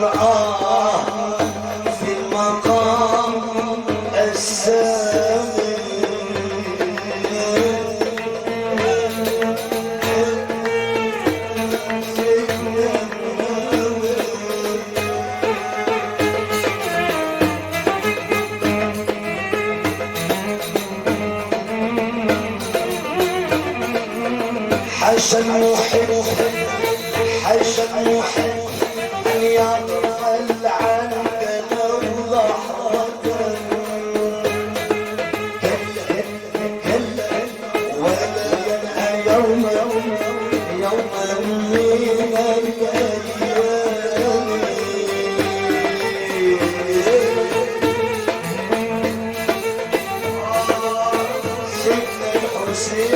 عطل في المقام السامي. حاشا المحب حاشا المحب أن يغفل عنك لو لحظة. كلا ولا ينهى يوما من الأيام. سيدنا الحسين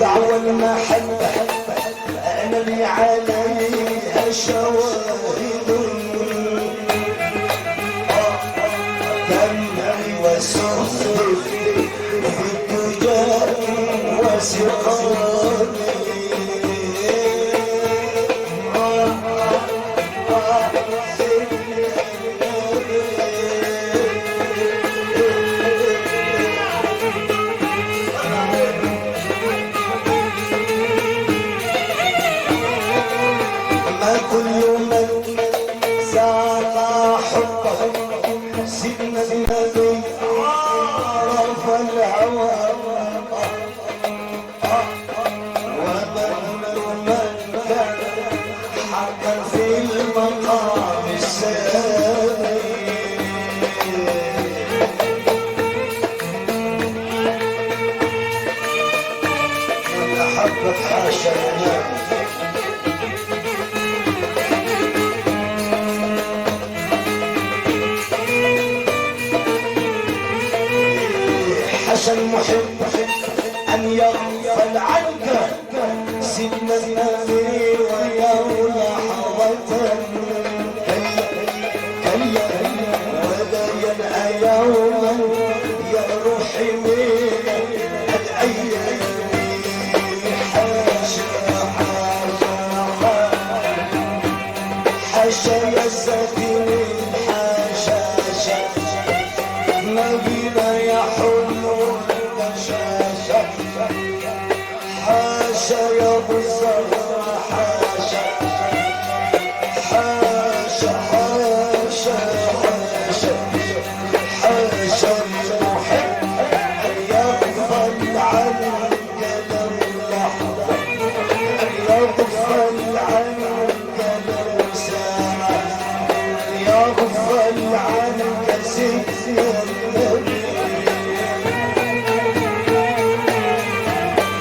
دعوى المحبة أنا لي عليها شواهد. دمعي وسهري في الدجى وسقاني. كل من زاد حبه سيدنا النبي عرف الهوى. ومن كان حقا في المقام السامي. من أحبك حاشا ينام. حاشا المحب أن يغفل عنك سيدنا النبي ولو لحظة. كلا ولا ينهى يوما يا روحي من الأيام. حاشا حاشا حاشا يا سفيني حاشا نبينا يحل البشاشة. حاشا يا ابو الزهرة حاشا حاشا حاشا حاشا حاشا المحب أن يغفل عنك لو لحظة. أن يغفل عنك لو ساعة. أن يغفل عنك سيدنا النبي.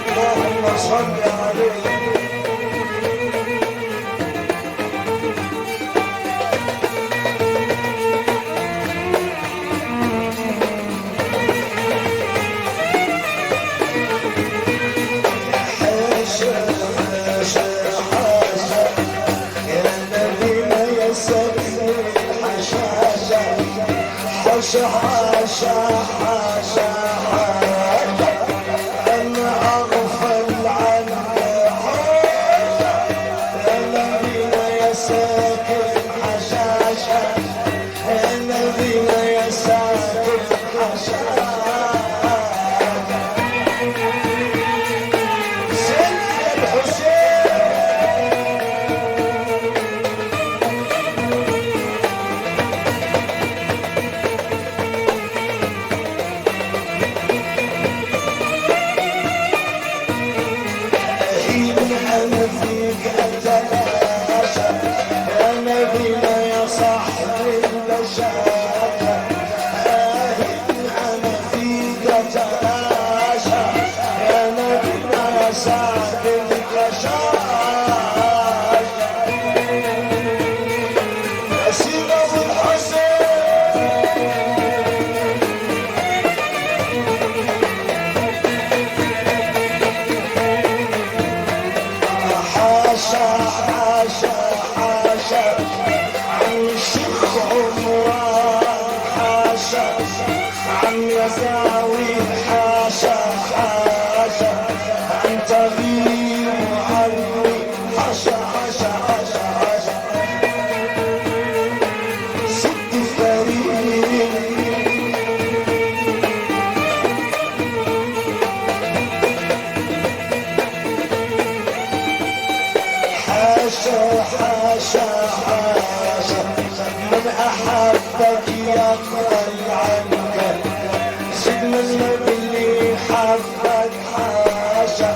اللهم صل عليه. حاشا حاشا حاشا يا نبينا يا سيدي حاشا حاشا حاشا حاشا حاشا أنا أغفل عنك. حاشا يا نبينا يا ساكن حشاشة. يا نبينا يا ساكن حشاشة. سيدنا الحسين أنا فيك أتلاشى. يا نبينا يا صاحب البشاشة. أنا فيك أتلاشى. يا نبينا يا صاحب البشاشة. يا سيدي أبو الحسين حاشا حاشا حاشا عن شيخ عمران حاشا عن يزاوي حاشا حاشا تغيب عني حاشا حاشا حاشا حاشا ست فريق حاشا حاشا حاشا من أحبك يغفل عنك سيدنا النبي اللي حبك حاشا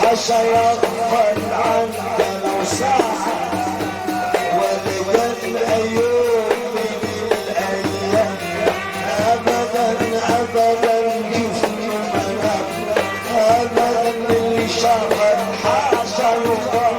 حاشا يغفل عنك لو ساعة ولقت الأيوم من الأيام أبدا أبدا كيف المنام أبدا اللي شافك حاشا يغفل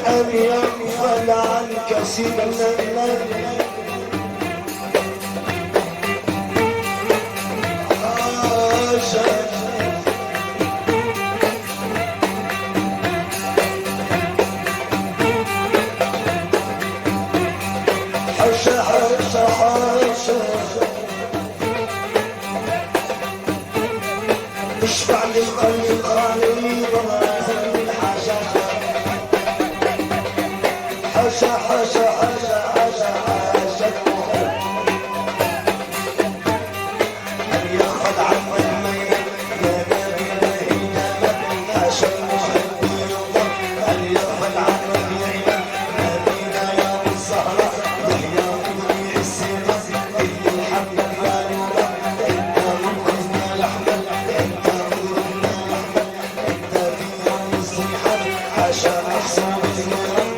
أن يغفل عنك سيدنا النبي حاشا حاشا حاشا اشفع للقلب الخالي حاشا حاشا حاشا حاشا حاشا حاشا أن يأخذ عفوا الميت يا نبي مهينا حاشا المحب يضر أن يأخذ عفوا الميت نبينا يا أبو الزهرة يحيى مضيع السيرة إن الحمد يا نور أنت منقذنا لحما أنت مضرنا لحما أنت في يوم الزيحة حاشا محسوب النور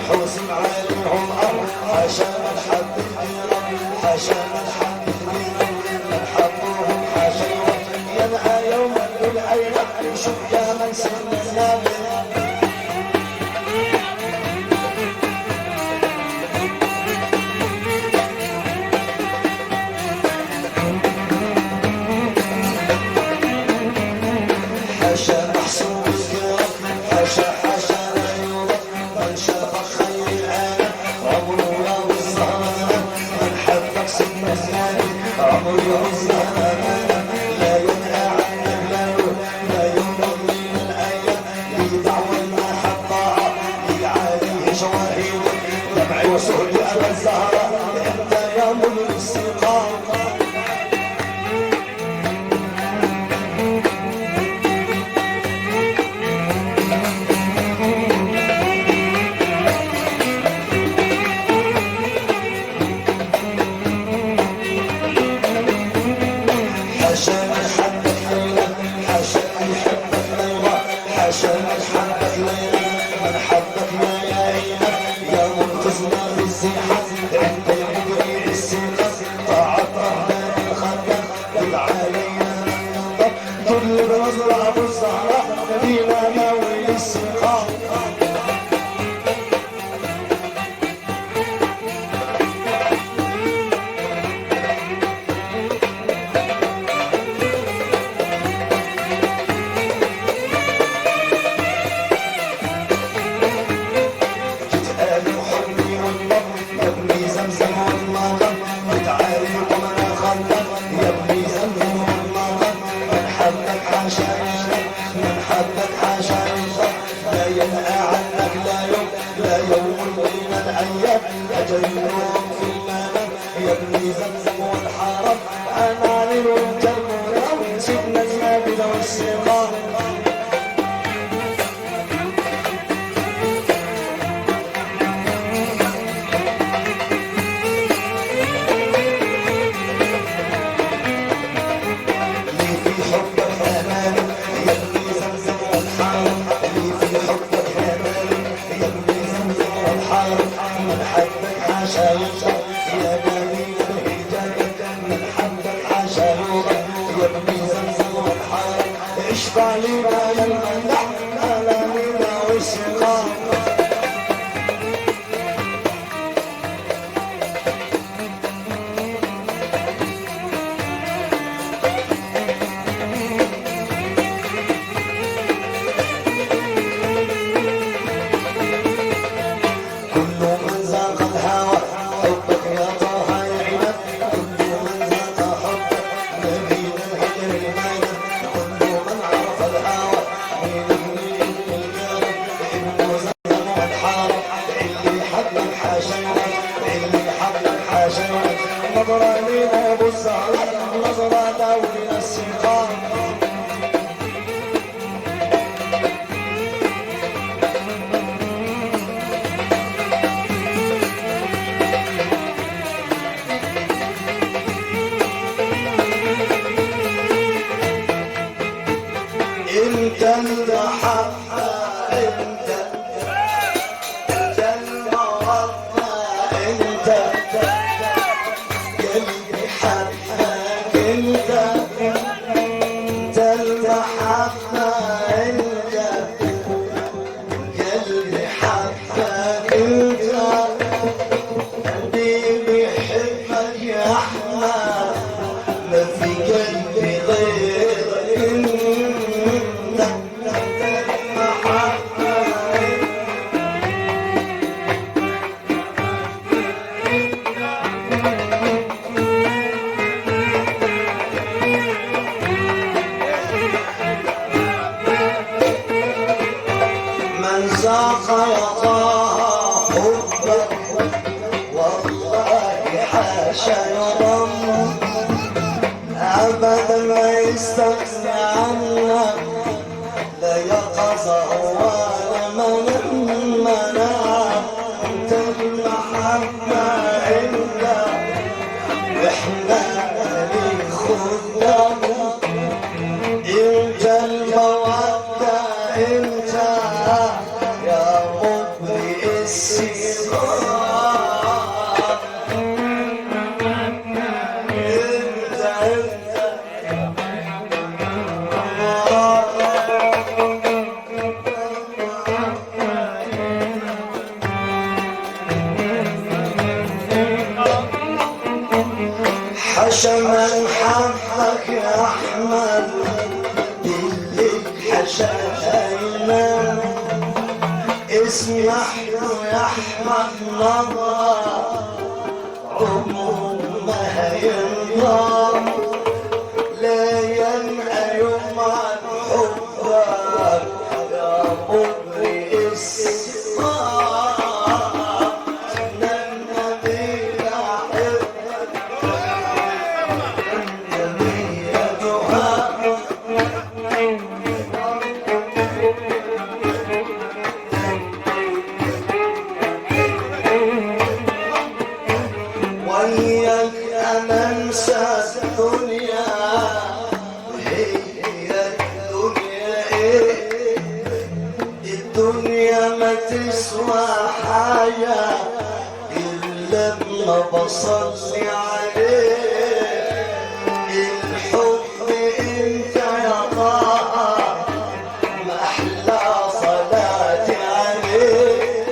حوسم عليهم أرض حاشا من حب الديرة حاشا من حب الديرة من حبوهم حاشا ينعى يوم بالعين شوف يا من سننا حاشا محسوب الكرم حاشا حاشا لا يرى من شاف خير العالم عمره يا الزهرة من حبك سيدنا النبي عمره يا الزهرة لا ينهى عنك لا يمر من الأيام بدعوى المحبة لي عليه شواهد دمعي وسهدي أبا الزهرة أنت يا ملك الاستقامة حاشا من حبك ليلى حاشا من حبك ليلى حاشا من حبك ليلى من حبك يا عينة يا منقذنا في الزيحة عند المدري السيقة طاعت ربنا الخلق قل علينا ننظر كل بنظر أبو الزهراء نبينا ناوي السقاء حاشا ينام من حبك حاشا ينام لا ينهى عنك لا يوم لا يوم من الأيام أجل النوم في المنام يبني زمزم والحرم أنا علي وانت المنام سيدنا النبي ذو السقام نظرة لنا ابو الزهر نظرة دولنا السقام انت المحبة انت المودة انت قلبي حبك انت المحبة انت قلبي حبك انت قلبي يحبك يا احمد ما في قلبي غيرك انت ذاق يطاها حبك والله حاشا يرم ابدا ما يستغني عنك لا يقظه ولا منام انت المحبه انت احنا لك خدام انت الموده انت يا مبرئ السقام حشا من حبك يا احمد اللي حشانا اسمح له يا احمد نظر عمره ما هينضام لا ينهى يوم عن حبك يا مبرئ السقام النبي يحبك النبي يدعاك وياك انا انسى الدنيا وهي الدنيا ايه الدنيا ما تسوى حاجة الا لما بصلي عليه الحب انت يا طه ما احلى صلاتي عليه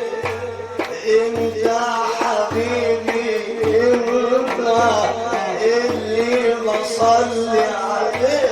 انت حبيبي انت اللي بصلي عليه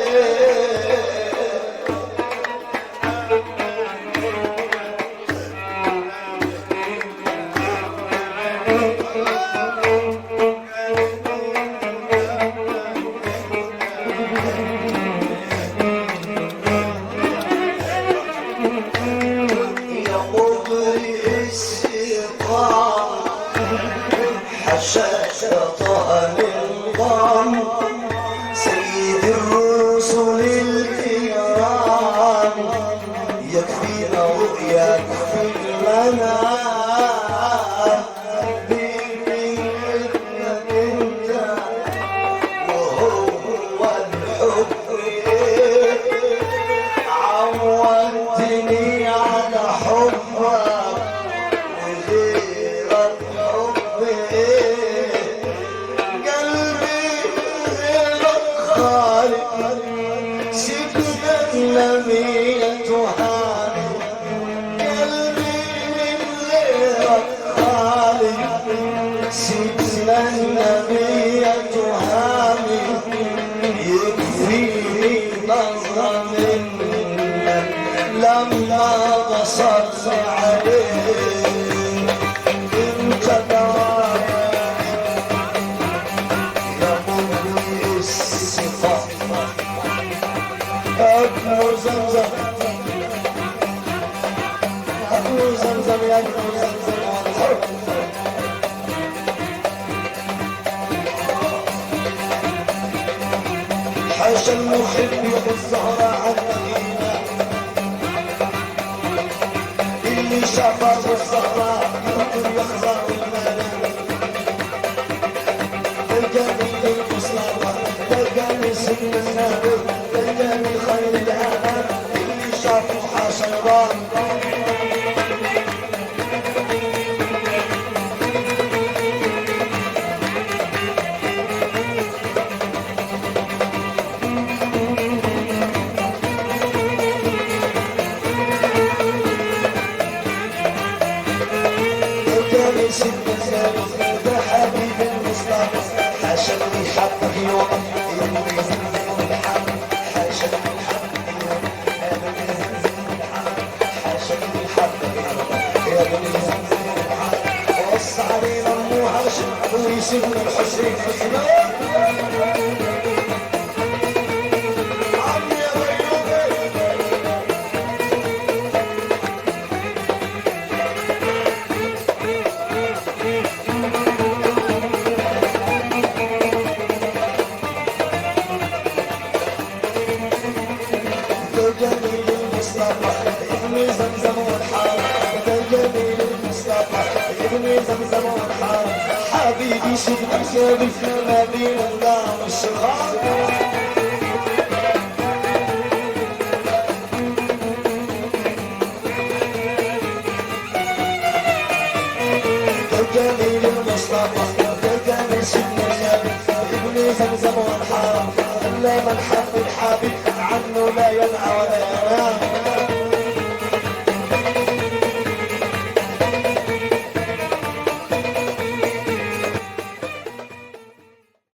النبي تهاني قلبي من غيرك خالي سيدنا النبي تهاني يكفيني نظرة منك لما بصرت عليك انت دوايا يا مغني الصفات أبو زمزم أبو زمزم يا أبو زمزم حاشا المحب بالزهرة عن مدينة اللي شافت الزهراء يقدر يخزى المنام الجميل المصطفى تلقاني سن النبي تلقاني خير العالم اللي شافوا حاشا الرام ده حبيب المصطفى حاشا اللي حبك يوم يلي زمزم الحق حاشا اللي حبك يوم يلي زمزم الحق حاشا اللي حبك يوم يلي زمزم الحق وص علينا ام هاشم ويسيبنا الحسين حسنا عمي يا غيوبي جميل المصطفى ابن زمزم والحار جميل المصطفى ابن زمزم والحار حبيبي سيدنا ثابت ما بين الله والصغار جميل المصطفى